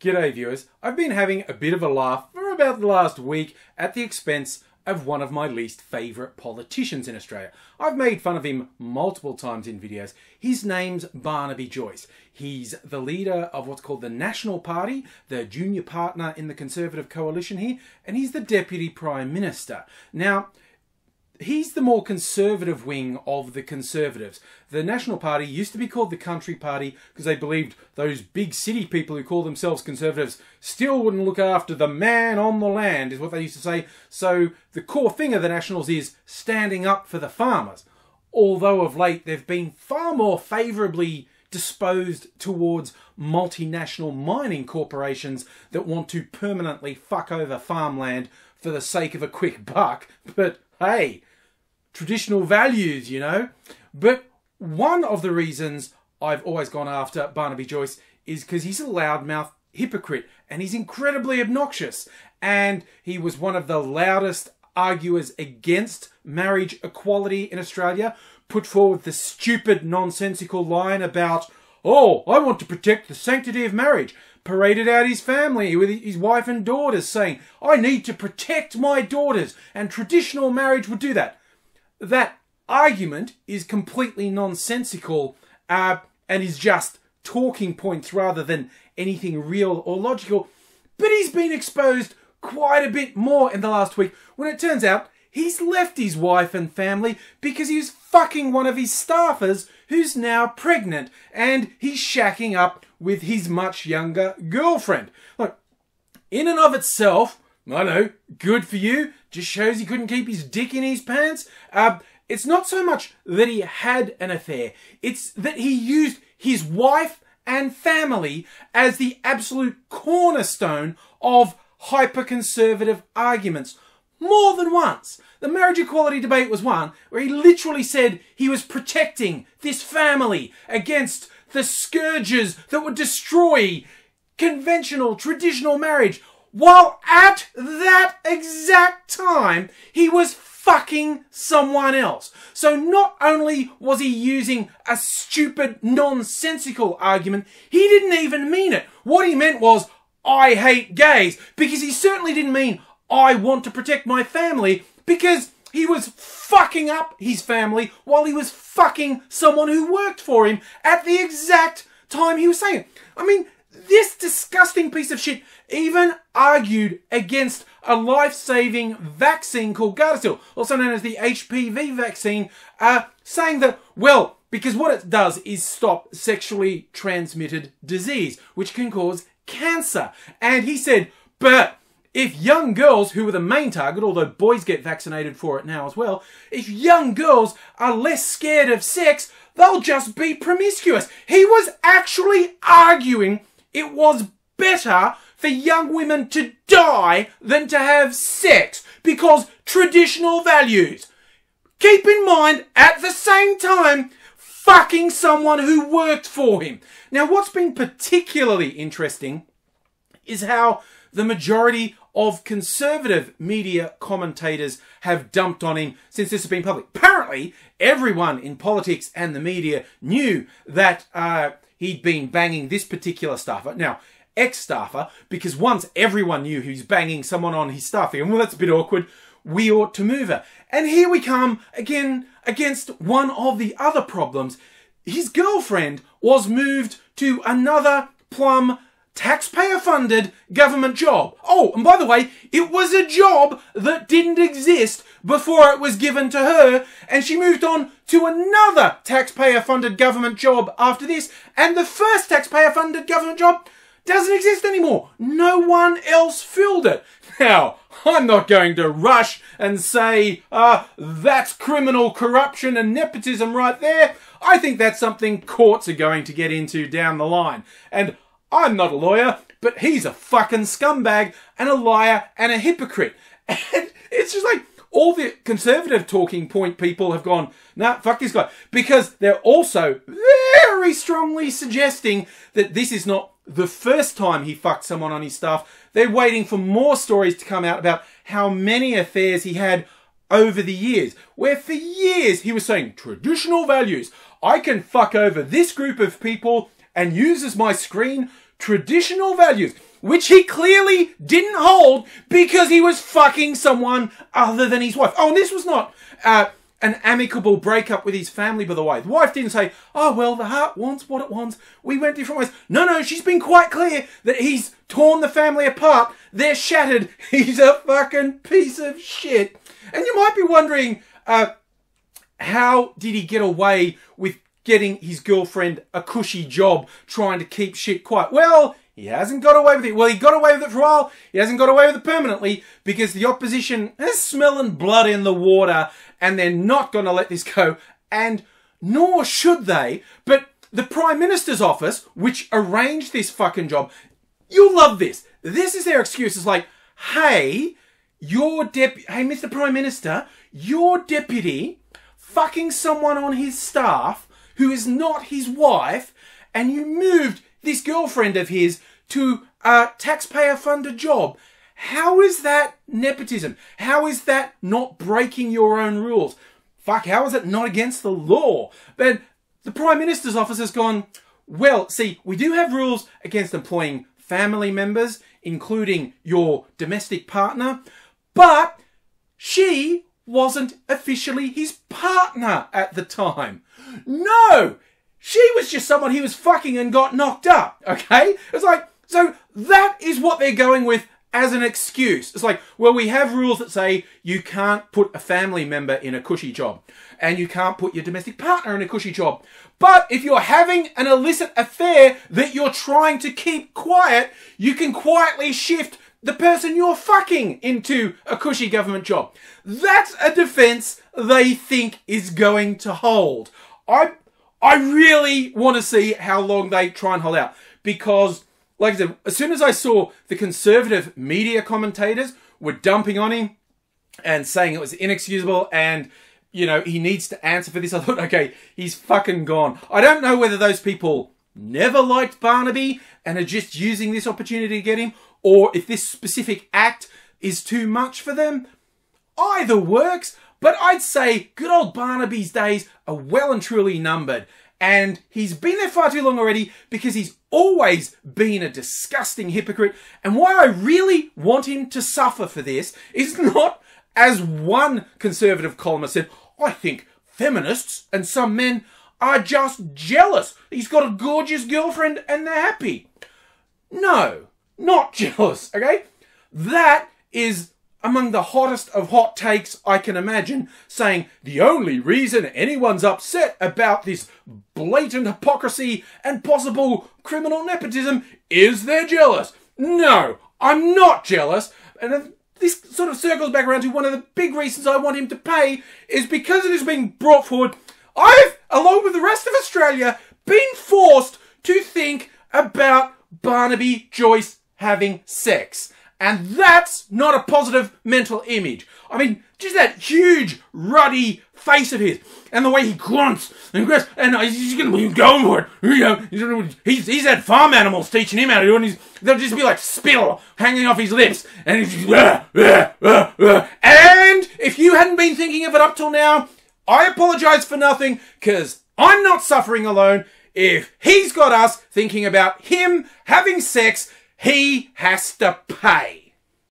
G'day viewers, I've been having a bit of a laugh for about the last week at the expense of one of my least favourite politicians in Australia. I've made fun of him multiple times in videos. His name's Barnaby Joyce. He's the leader of what's called the National Party, the junior partner in the Conservative coalition here, and he's the Deputy Prime Minister. Now, he's the more conservative wing of the Conservatives. The National Party used to be called the Country Party because they believed those big city people who call themselves Conservatives still wouldn't look after the man on the land, is what they used to say. So the core thing of the Nationals is standing up for the farmers. Although of late they've been far more favourably disposed towards multinational mining corporations that want to permanently fuck over farmland for the sake of a quick buck. But hey, traditional values, you know. But one of the reasons I've always gone after Barnaby Joyce is because he's a loudmouth hypocrite and he's incredibly obnoxious. And he was one of the loudest arguers against marriage equality in Australia, put forward the stupid nonsensical line about, oh, I want to protect the sanctity of marriage. Paraded out his family with his wife and daughters saying, I need to protect my daughters, and traditional marriage would do that. That argument is completely nonsensical and is just talking points rather than anything real or logical. But he's been exposed quite a bit more in the last week when it turns out he's left his wife and family because he was fucking one of his staffers who's now pregnant, and he's shacking up with his much younger girlfriend. Look, in and of itself, I know, good for you. Just shows he couldn't keep his dick in his pants. It's not so much that he had an affair. It's that he used his wife and family as the absolute cornerstone of hyper-conservative arguments. More than once. The marriage equality debate was one where he literally said he was protecting this family against the scourges that would destroy conventional, traditional marriage, while at that exact time he was fucking someone else. So not only was he using a stupid, nonsensical argument, he didn't even mean it. What he meant was, I hate gays, because he certainly didn't mean, I want to protect my family, because he was fucking up his family while he was fucking someone who worked for him at the exact time he was saying it. I mean, this disgusting piece of shit even argued against a life-saving vaccine called Gardasil, also known as the HPV vaccine, saying that, well, because what it does is stop sexually transmitted disease, which can cause cancer. And he said, but if young girls, who were the main target, although boys get vaccinated for it now as well, if young girls are less scared of sex, they'll just be promiscuous. He was actually arguing it was better for young women to die than to have sex because traditional values. Keep in mind, at the same time, fucking someone who worked for him. Now, what's been particularly interesting is how the majority of conservative media commentators have dumped on him since this has been public. Apparently, everyone in politics and the media knew that he'd been banging this particular staffer. Now, ex-staffer, because once everyone knew he was banging someone on his staff, and well, that's a bit awkward, we ought to move her. And here we come again against one of the other problems. His girlfriend was moved to another plum taxpayer-funded government job. Oh, and by the way, it was a job that didn't exist before it was given to her, and she moved on to another taxpayer-funded government job after this, and the first taxpayer-funded government job doesn't exist anymore. No one else filled it. Now, I'm not going to rush and say, that's criminal corruption and nepotism right there. I think that's something courts are going to get into down the line. And I'm not a lawyer, but he's a fucking scumbag and a liar and a hypocrite. And it's just like all the conservative talking point people have gone, nah, fuck this guy. Because they're also very strongly suggesting that this is not the first time he fucked someone on his staff. They're waiting for more stories to come out about how many affairs he had over the years. Where for years he was saying, traditional values. I can fuck over this group of people and use as my screen traditional values, which he clearly didn't hold because he was fucking someone other than his wife. Oh, and this was not an amicable breakup with his family, by the way. The wife didn't say, oh, well, the heart wants what it wants. We went different ways. No, she's been quite clear that he's torn the family apart. They're shattered. He's a fucking piece of shit. And you might be wondering, how did he get away with getting his girlfriend a cushy job trying to keep shit quiet? Well, he hasn't got away with it. Well, he got away with it for a while. He hasn't got away with it permanently because the opposition is smelling blood in the water and they're not going to let this go. And nor should they. But the Prime Minister's office, which arranged this fucking job, you'll love this. This is their excuse. It's like, hey, hey, Mr. Prime Minister, your deputy fucking someone on his staff who is not his wife, and you moved this girlfriend of his to a taxpayer-funded job. How is that nepotism? How is that not breaking your own rules? Fuck, how is it not against the law? But the Prime Minister's office has gone, well, see, we do have rules against employing family members, including your domestic partner, but she wasn't officially his partner at the time. No! She was just someone he was fucking and got knocked up, okay? It's like, so that is what they're going with as an excuse. It's like, well, we have rules that say you can't put a family member in a cushy job and you can't put your domestic partner in a cushy job. But if you're having an illicit affair that you're trying to keep quiet, you can quietly shift the person you're fucking into a cushy government job. That's a defense they think is going to hold. I really want to see how long they try and hold out. Because, like I said, as soon as I saw the conservative media commentators were dumping on him and saying it was inexcusable and, you know, he needs to answer for this, I thought, okay, he's fucking gone. I don't know whether those people never liked Barnaby and are just using this opportunity to get him, or if this specific act is too much for them. Either works, but I'd say good old Barnaby's days are well and truly numbered. And he's been there far too long already because he's always been a disgusting hypocrite. And why I really want him to suffer for this is not, as one conservative columnist said, I think feminists and some men are just jealous. He's got a gorgeous girlfriend and they're happy. No, not jealous, okay? That is among the hottest of hot takes I can imagine, saying the only reason anyone's upset about this blatant hypocrisy and possible criminal nepotism is they're jealous. No, I'm not jealous. And this sort of circles back around to one of the big reasons I want him to pay is because it is being brought forward. I've, along with the rest of Australia, been forced to think about Barnaby Joyce having sex. And that's not a positive mental image. I mean, just that huge, ruddy face of his. And the way he grunts and grunts. And he's going to be going for it. You know, he's had farm animals teaching him how to do it. And they'll just be like spittle hanging off his lips. And he's just, And if you hadn't been thinking of it up till now, I apologise for nothing, because I'm not suffering alone. If he's got us thinking about him having sex, he has to pay.